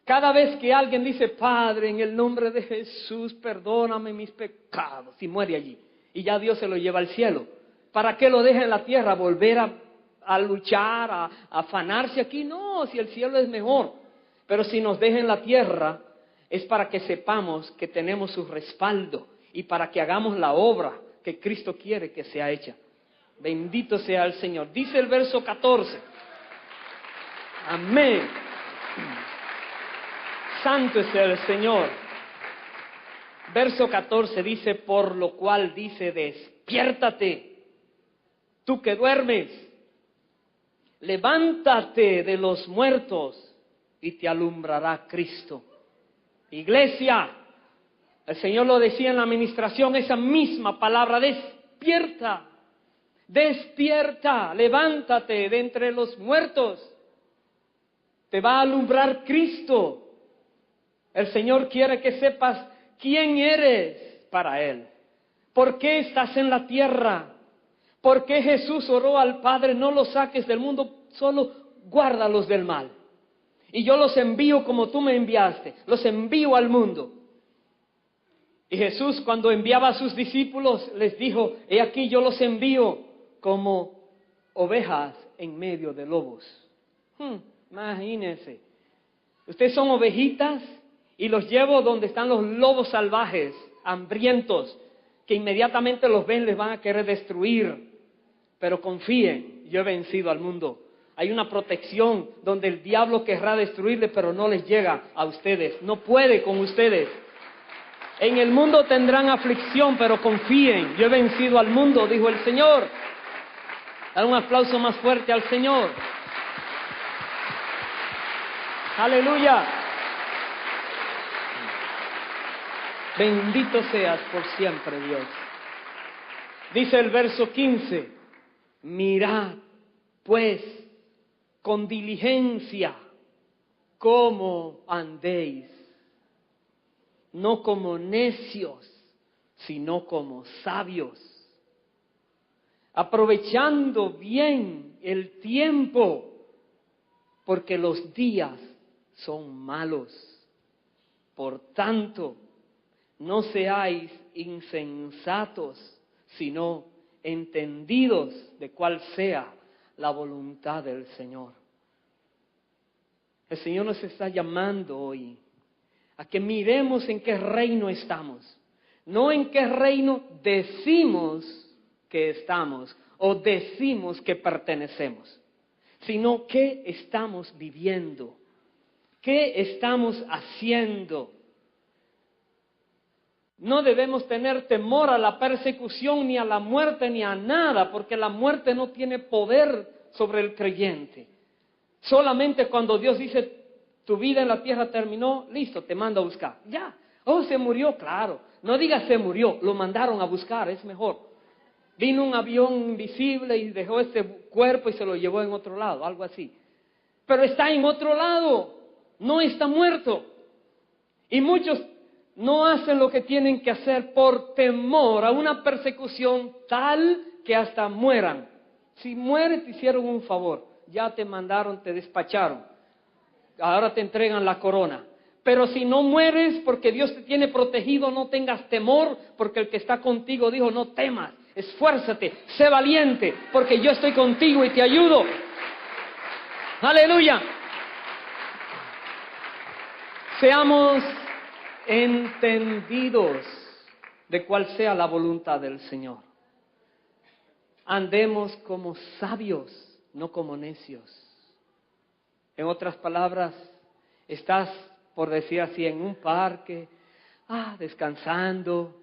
Cada vez que alguien dice, Padre, en el nombre de Jesús, perdóname mis pecados, y muere allí, y ya Dios se lo lleva al cielo. ¿Para qué lo deja en la tierra? ¿Volver a luchar, a afanarse aquí? No, si el cielo es mejor. Pero si nos deja en la tierra, es para que sepamos que tenemos su respaldo y para que hagamos la obra que Cristo quiere que sea hecha. Bendito sea el Señor. Dice el verso 14. Amén. Santo es el Señor. Verso 14 dice, por lo cual dice, despiértate, tú que duermes, levántate de los muertos y te alumbrará Cristo. Iglesia, el Señor lo decía en la administración, esa misma palabra, despierta, despierta, levántate de entre los muertos. Te va a alumbrar Cristo. El Señor quiere que sepas quién eres para Él. ¿Por qué estás en la tierra? ¿Por qué Jesús oró al Padre? No los saques del mundo, solo guárdalos del mal. Y yo los envío como tú me enviaste, los envío al mundo. Y Jesús, cuando enviaba a sus discípulos, les dijo, he aquí yo los envío como ovejas en medio de lobos. Imagínense, ustedes son ovejitas y los llevo donde están los lobos salvajes, hambrientos, que inmediatamente los ven, les van a querer destruir. Pero confíen, yo he vencido al mundo. Hay una protección donde el diablo querrá destruirles, pero no les llega a ustedes. No puede con ustedes. En el mundo tendrán aflicción, pero confíen. Yo he vencido al mundo, dijo el Señor. Dar un aplauso más fuerte al Señor. Aleluya. Bendito seas por siempre, Dios. Dice el verso 15. Mirad, pues, con diligencia, cómo andéis, no como necios, sino como sabios, aprovechando bien el tiempo, porque los días son malos. Por tanto, no seáis insensatos, sino entendidos de cuál sea la voluntad del Señor. El Señor nos está llamando hoy a que miremos en qué reino estamos, no en qué reino decimos que estamos o decimos que pertenecemos, sino qué estamos viviendo, qué estamos haciendo. No debemos tener temor a la persecución, ni a la muerte, ni a nada, porque la muerte no tiene poder sobre el creyente. Solamente cuando Dios dice, tu vida en la tierra terminó, listo, te mando a buscar. Ya, se murió, claro. No digas se murió, lo mandaron a buscar, es mejor. Vino un avión invisible y dejó este cuerpo y se lo llevó en otro lado, algo así. Pero está en otro lado, no está muerto. Y muchos no hacen lo que tienen que hacer por temor a una persecución tal que hasta mueran. Si mueres te hicieron un favor, ya te mandaron, te despacharon, ahora te entregan la corona. Pero si no mueres porque Dios te tiene protegido, no tengas temor, porque el que está contigo dijo, no temas, esfuérzate, sé valiente, porque yo estoy contigo y te ayudo. Aleluya. Seamos entendidos de cuál sea la voluntad del Señor. Andemos como sabios, no como necios. En otras palabras, estás, por decir así, en un parque, descansando.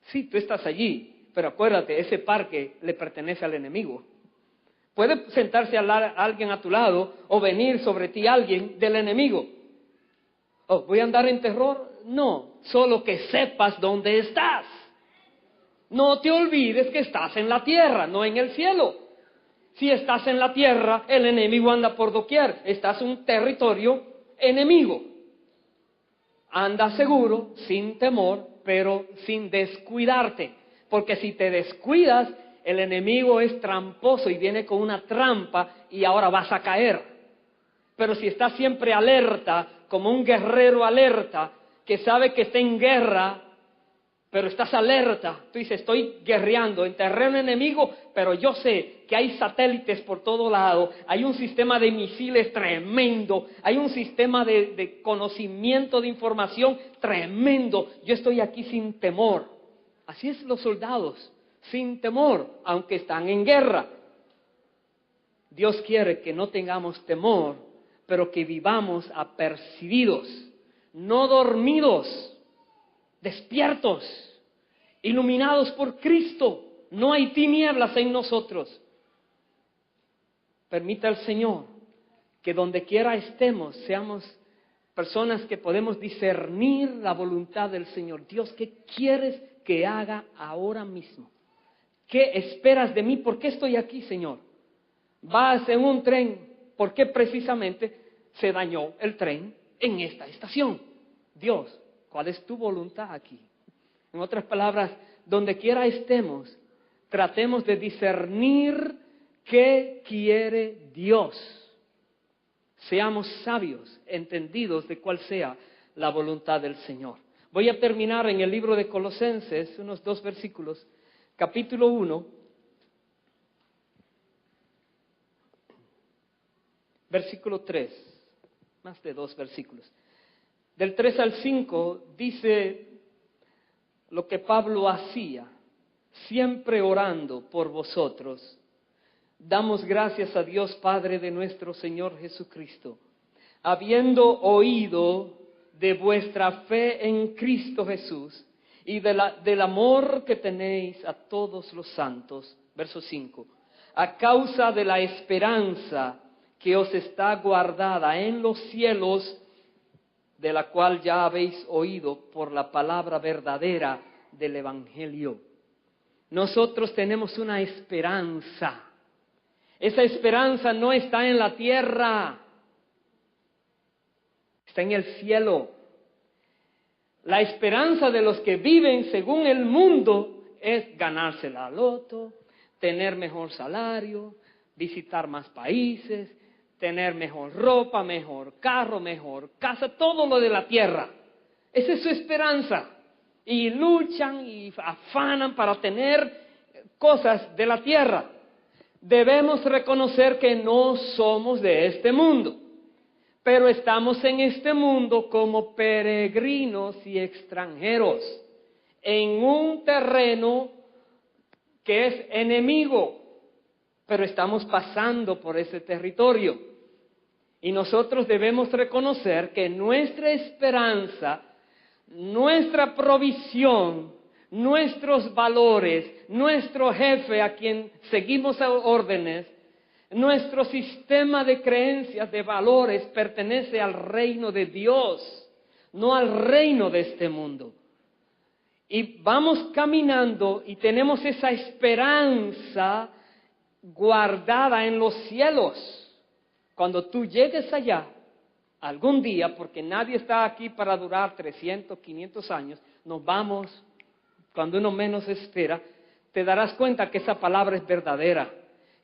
Sí, tú estás allí, pero acuérdate, ese parque le pertenece al enemigo. Puede sentarse alguien a tu lado o venir sobre ti alguien del enemigo. ¿Voy a andar en terror? No, solo que sepas dónde estás. No te olvides que estás en la tierra, no en el cielo. Si estás en la tierra, el enemigo anda por doquier. Estás en un territorio enemigo. Anda seguro, sin temor, pero sin descuidarte. Porque si te descuidas, el enemigo es tramposo y viene con una trampa y ahora vas a caer. Pero si estás siempre alerta, como un guerrero alerta, que sabe que está en guerra, pero estás alerta. Tú dices, estoy guerreando en terreno enemigo, pero yo sé que hay satélites por todo lado, hay un sistema de misiles tremendo, hay un sistema de conocimiento de información tremendo. Yo estoy aquí sin temor. Así es los soldados, sin temor, aunque están en guerra. Dios quiere que no tengamos temor, pero que vivamos apercibidos, no dormidos, despiertos, iluminados por Cristo. No hay tinieblas en nosotros. Permita al Señor que donde quiera estemos, seamos personas que podemos discernir la voluntad del Señor. Dios, ¿qué quieres que haga ahora mismo? ¿Qué esperas de mí? ¿Por qué estoy aquí, Señor? Vas en un tren. ¿Por qué precisamente se dañó el tren en esta estación? Dios, ¿cuál es tu voluntad aquí? En otras palabras, donde quiera estemos, tratemos de discernir qué quiere Dios. Seamos sabios, entendidos de cuál sea la voluntad del Señor. Voy a terminar en el libro de Colosenses, unos 2 versículos, capítulo 1, versículo 3, más de 2 versículos. Del 3 al 5 dice lo que Pablo hacía, siempre orando por vosotros. Damos gracias a Dios Padre de nuestro Señor Jesucristo, habiendo oído de vuestra fe en Cristo Jesús y del amor que tenéis a todos los santos. Verso 5. A causa de la esperanza que os está guardada en los cielos, de la cual ya habéis oído por la palabra verdadera del Evangelio. Nosotros tenemos una esperanza. Esa esperanza no está en la tierra, está en el cielo. La esperanza de los que viven según el mundo es ganarse la loto, tener mejor salario, visitar más países, tener mejor ropa, mejor carro, mejor casa, todo lo de la tierra. Esa es su esperanza. Y luchan y afanan para tener cosas de la tierra. Debemos reconocer que no somos de este mundo, pero estamos en este mundo como peregrinos y extranjeros, en un terreno que es enemigo, pero estamos pasando por ese territorio. Y nosotros debemos reconocer que nuestra esperanza, nuestra provisión, nuestros valores, nuestro jefe a quien seguimos órdenes, nuestro sistema de creencias, de valores, pertenece al reino de Dios, no al reino de este mundo. Y vamos caminando y tenemos esa esperanza guardada en los cielos. Cuando tú llegues allá, algún día, porque nadie está aquí para durar 300, 500 años, nos vamos cuando uno menos espera, te darás cuenta que esa palabra es verdadera,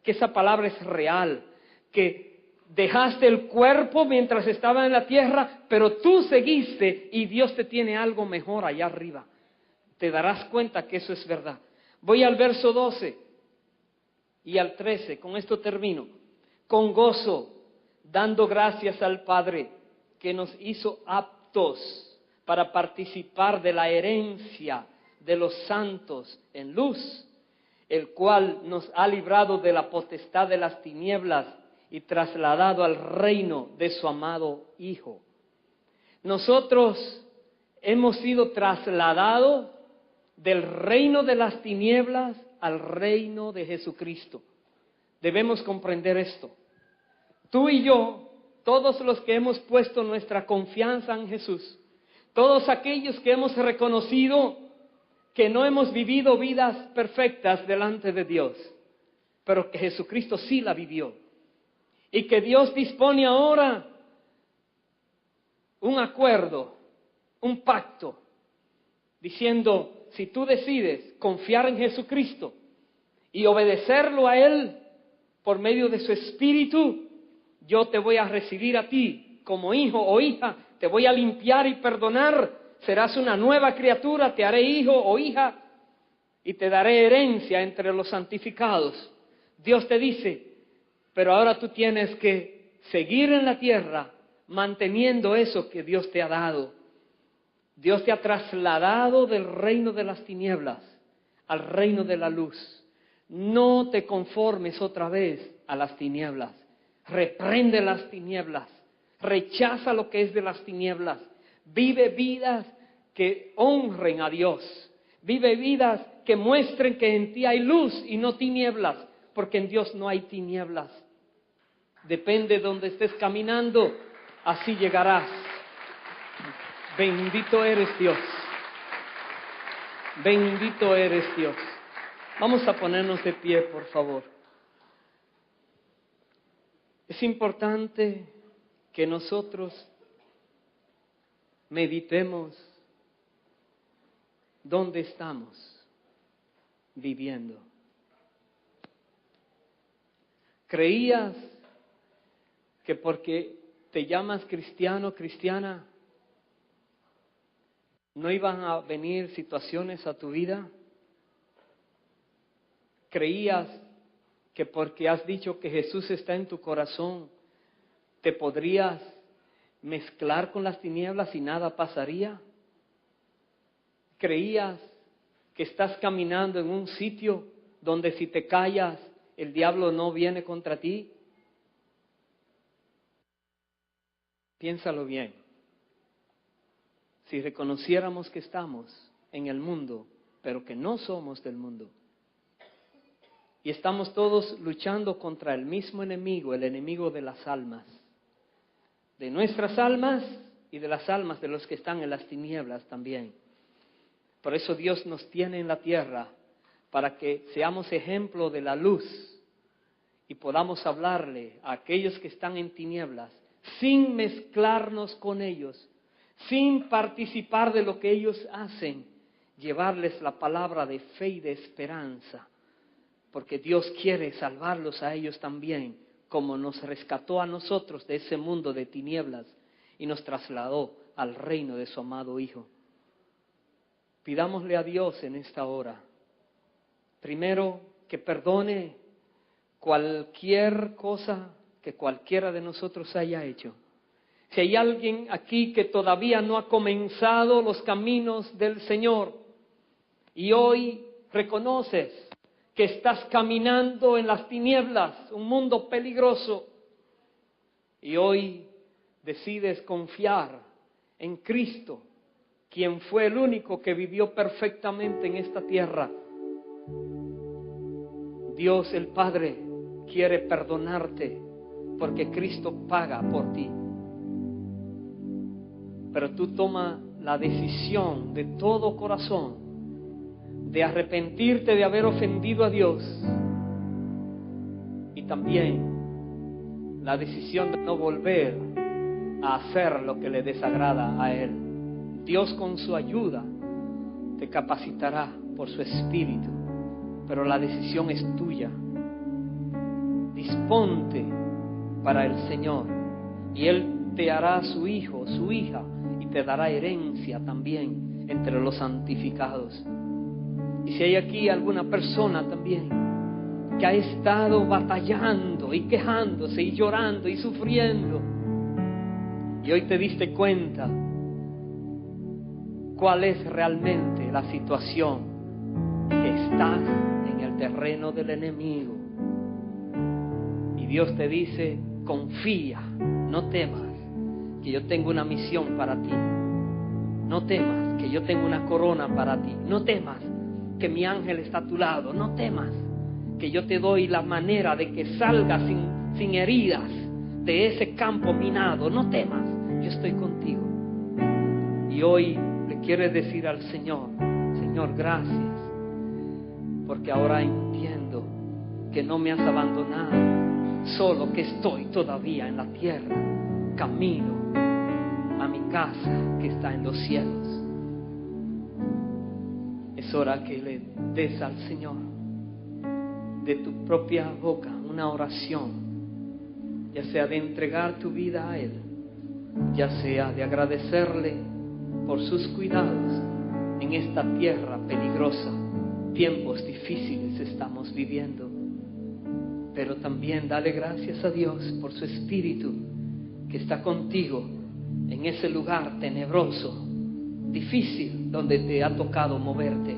que esa palabra es real, que dejaste el cuerpo mientras estaba en la tierra, pero tú seguiste y Dios te tiene algo mejor allá arriba. Te darás cuenta que eso es verdad. Voy al verso 12 y al 13, con esto termino. Con gozo, dando gracias al Padre, que nos hizo aptos para participar de la herencia de los santos en luz, el cual nos ha librado de la potestad de las tinieblas y trasladado al reino de su amado Hijo. Nosotros hemos sido trasladados del reino de las tinieblas al reino de Jesucristo. Debemos comprender esto. Tú y yo, todos los que hemos puesto nuestra confianza en Jesús, todos aquellos que hemos reconocido que no hemos vivido vidas perfectas delante de Dios, pero que Jesucristo sí la vivió. Y que Dios dispone ahora un acuerdo, un pacto, diciendo, si tú decides confiar en Jesucristo y obedecerlo a Él por medio de su Espíritu, yo te voy a recibir a ti como hijo o hija, te voy a limpiar y perdonar serás una nueva criatura, te haré hijo o hija y te daré herencia entre los santificados. Dios te dice, pero ahora tú tienes que seguir en la tierra manteniendo eso que Dios te ha dado. Dios te ha trasladado del reino de las tinieblas al reino de la luz. No te conformes otra vez a las tinieblas. Reprende las tinieblas. Rechaza lo que es de las tinieblas. Vive vidas que honren a Dios. Vive vidas que muestren que en ti hay luz y no tinieblas, porque en Dios no hay tinieblas. Depende de donde estés caminando, así llegarás. Bendito eres Dios. Bendito eres Dios. Vamos a ponernos de pie, por favor. Es importante que nosotros meditemos dónde estamos viviendo. ¿Creías que porque te llamas cristiano, cristiana, no iban a venir situaciones a tu vida? ¿Creías que porque has dicho que Jesús está en tu corazón, te podrías mezclar con las tinieblas y nada pasaría? ¿Creías que estás caminando en un sitio donde si te callas, el diablo no viene contra ti? Piénsalo bien. Si reconociéramos que estamos en el mundo, pero que no somos del mundo, y estamos todos luchando contra el mismo enemigo, el enemigo de las almas, de nuestras almas y de las almas de los que están en las tinieblas también. Por eso Dios nos tiene en la tierra, para que seamos ejemplo de la luz y podamos hablarle a aquellos que están en tinieblas, sin mezclarnos con ellos, sin participar de lo que ellos hacen, llevarles la palabra de fe y de esperanza, porque Dios quiere salvarlos a ellos también, como nos rescató a nosotros de ese mundo de tinieblas y nos trasladó al reino de su amado Hijo. Pidámosle a Dios en esta hora, primero, que perdone cualquier cosa que cualquiera de nosotros haya hecho. Si hay alguien aquí que todavía no ha comenzado los caminos del Señor y hoy reconoces que estás caminando en las tinieblas, un mundo peligroso, y hoy decides confiar en Cristo, quien fue el único que vivió perfectamente en esta tierra, Dios el Padre quiere perdonarte porque Cristo paga por ti. Pero tú toma la decisión de todo corazón de arrepentirte de haber ofendido a Dios y también la decisión de no volver a hacer lo que le desagrada a Él. Dios con su ayuda te capacitará por su Espíritu, pero la decisión es tuya. Disponte para el Señor y Él te hará su hijo, su hija, y te dará herencia también entre los santificados. Y si hay aquí alguna persona también que ha estado batallando y quejándose y llorando y sufriendo, y hoy te diste cuenta cuál es realmente la situación, que estás en el terreno del enemigo, y Dios te dice, confía, no temas, que yo tengo una misión para ti. No temas, que yo tengo una corona para ti. No temas, que mi ángel está a tu lado. No temas, que yo te doy la manera de que salgas sin heridas de ese campo minado. No temas, yo estoy contigo. Y hoy le quieres decir al Señor, Señor, gracias, porque ahora entiendo que no me has abandonado, solo que estoy todavía en la tierra, camino a mi casa que está en los cielos. Es hora que le des al Señor de tu propia boca una oración, ya sea de entregar tu vida a Él, ya sea de agradecerle por sus cuidados en esta tierra peligrosa. Tiempos difíciles estamos viviendo, pero también dale gracias a Dios por su Espíritu que está contigo en ese lugar tenebroso, difícil, donde te ha tocado moverte,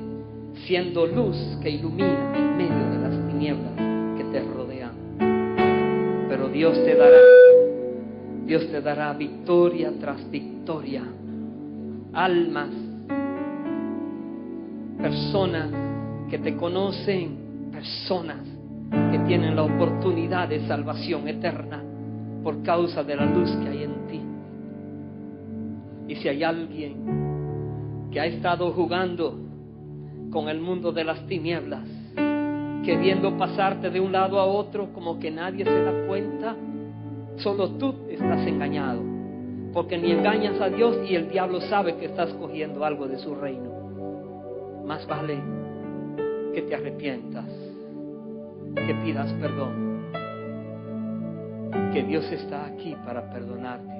siendo luz que ilumina en medio de las tinieblas que te rodean. Pero Dios te dará victoria tras victoria. Almas, personas que te conocen, personas que tienen la oportunidad de salvación eterna por causa de la luz que hay en ti. Y si hay alguien que ha estado jugando con el mundo de las tinieblas, queriendo pasarte de un lado a otro como que nadie se da cuenta, solo tú estás engañado, porque ni engañas a Dios y el diablo sabe que estás cogiendo algo de su reino. Más vale que te arrepientas, que pidas perdón, que Dios está aquí para perdonarte.